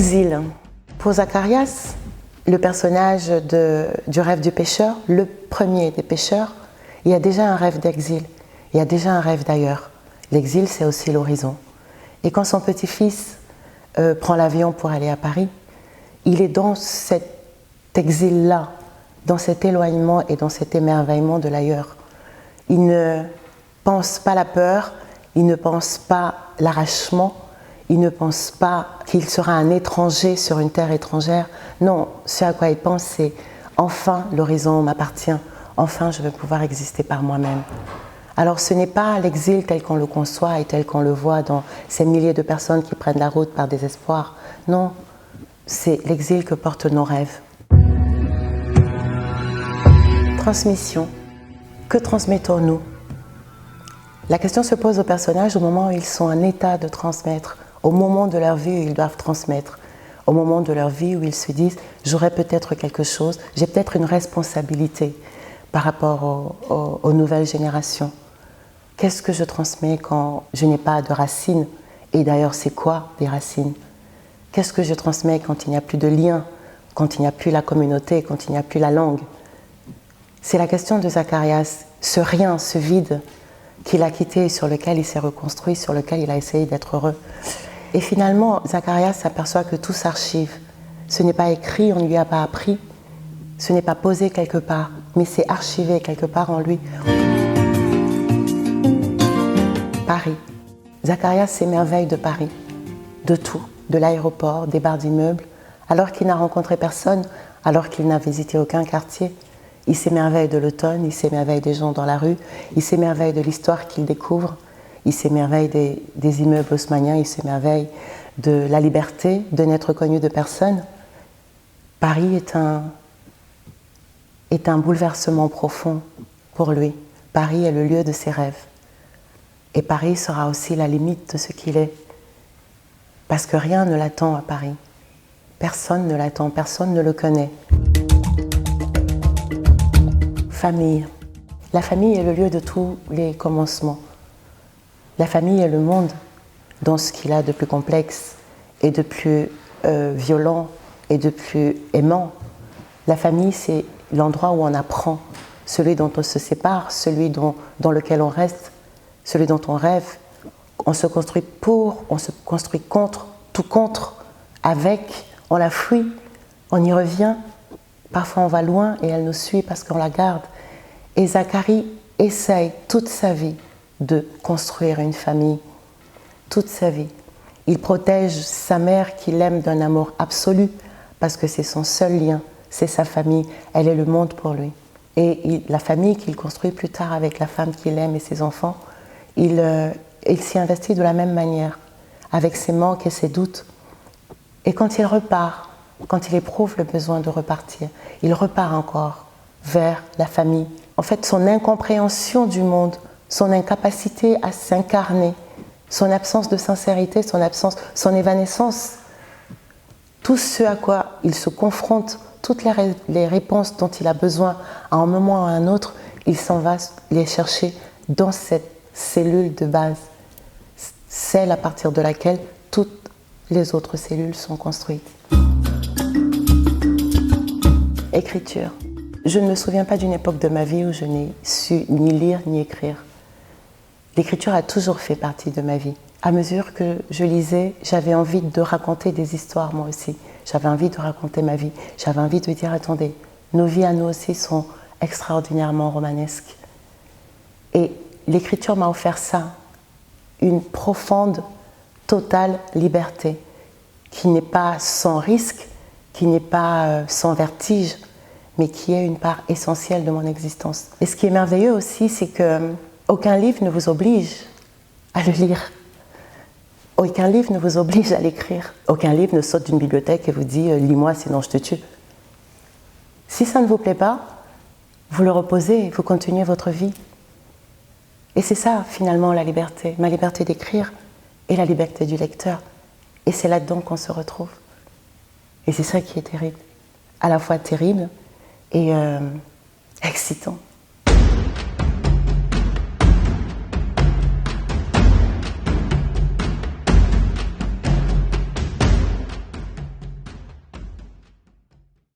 Exil. Pour Zacharias, le personnage du rêve du pêcheur, le premier des pêcheurs, il y a déjà un rêve d'exil, il y a déjà un rêve d'ailleurs. L'exil, c'est aussi l'horizon. Et quand son petit-fils prend l'avion pour aller à Paris, il est dans cet exil-là, dans cet éloignement et dans cet émerveillement de l'ailleurs. Il ne pense pas la peur, il ne pense pas l'arrachement, il ne pense pas qu'il sera un étranger sur une terre étrangère. Non, ce à quoi il pense, c'est « enfin l'horizon m'appartient, enfin je vais pouvoir exister par moi-même ». Alors ce n'est pas l'exil tel qu'on le conçoit et tel qu'on le voit dans ces milliers de personnes qui prennent la route par désespoir. Non, c'est l'exil que portent nos rêves. Transmission. Que transmettons-nous? La question se pose aux personnages au moment où ils sont en état de transmettre, au moment de leur vie où ils doivent transmettre, au moment de leur vie où ils se disent « j'aurai peut-être quelque chose, j'ai peut-être une responsabilité par rapport aux nouvelles générations ». Qu'est-ce que je transmets quand je n'ai pas de racines? Et d'ailleurs, c'est quoi des racines? Qu'est-ce que je transmets quand il n'y a plus de lien, quand il n'y a plus la communauté, quand il n'y a plus la langue? C'est la question de Zacharias, ce rien, ce vide qu'il a quitté, sur lequel il s'est reconstruit, sur lequel il a essayé d'être heureux. Et finalement, Zacharias s'aperçoit que tout s'archive. Ce n'est pas écrit, on ne lui a pas appris, ce n'est pas posé quelque part, mais c'est archivé quelque part en lui. Paris. Zacharias s'émerveille de Paris, de tout, de l'aéroport, des barres d'immeubles, alors qu'il n'a rencontré personne, alors qu'il n'a visité aucun quartier. Il s'émerveille de l'automne, il s'émerveille des gens dans la rue, il s'émerveille de l'histoire qu'il découvre, il s'émerveille des immeubles haussmanniens, il s'émerveille de la liberté de n'être connu de personne. Paris est un bouleversement profond pour lui. Paris est le lieu de ses rêves. Et Paris sera aussi la limite de ce qu'il est. Parce que rien ne l'attend à Paris. Personne ne l'attend, personne ne le connaît. Famille. La famille est le lieu de tous les commencements. La famille est le monde dans ce qu'il a de plus complexe et de plus violent et de plus aimant. La famille, c'est l'endroit où on apprend, celui dont on se sépare, celui dans lequel on reste, celui dont on rêve. On se construit pour, on se construit contre, tout contre, avec, on la fuit, on y revient. Parfois on va loin et elle nous suit parce qu'on la garde. Et Zacharie essaye toute sa vie de construire une famille, toute sa vie. Il protège sa mère qu'il aime d'un amour absolu parce que c'est son seul lien, c'est sa famille, elle est le monde pour lui. Et la famille qu'il construit plus tard avec la femme qu'il aime et ses enfants, il s'y investit de la même manière, avec ses manques et ses doutes. Et quand il repart, quand il éprouve le besoin de repartir, il repart encore vers la famille. En fait, son incompréhension du monde, son incapacité à s'incarner, son absence de sincérité, son évanescence, tout ce à quoi il se confronte, toutes les réponses dont il a besoin à un moment ou à un autre, il s'en va les chercher dans cette cellule de base, celle à partir de laquelle toutes les autres cellules sont construites. Écriture. Je ne me souviens pas d'une époque de ma vie où je n'ai su ni lire ni écrire. L'écriture a toujours fait partie de ma vie. À mesure que je lisais, j'avais envie de raconter des histoires moi aussi. J'avais envie de raconter ma vie. J'avais envie de dire, attendez, nos vies à nous aussi sont extraordinairement romanesques. Et l'écriture m'a offert ça, une profonde, totale liberté, qui n'est pas sans risque, qui n'est pas sans vertige, mais qui est une part essentielle de mon existence. Et ce qui est merveilleux aussi, c'est qu'aucun livre ne vous oblige à le lire. Aucun livre ne vous oblige à l'écrire. Aucun livre ne saute d'une bibliothèque et vous dit « lis-moi, sinon je te tue ». Si ça ne vous plaît pas, vous le reposez, vous continuez votre vie. Et c'est ça, finalement, la liberté. Ma liberté d'écrire et la liberté du lecteur. Et c'est là-dedans qu'on se retrouve. Et c'est ça qui est terrible. À la fois terrible et excitant.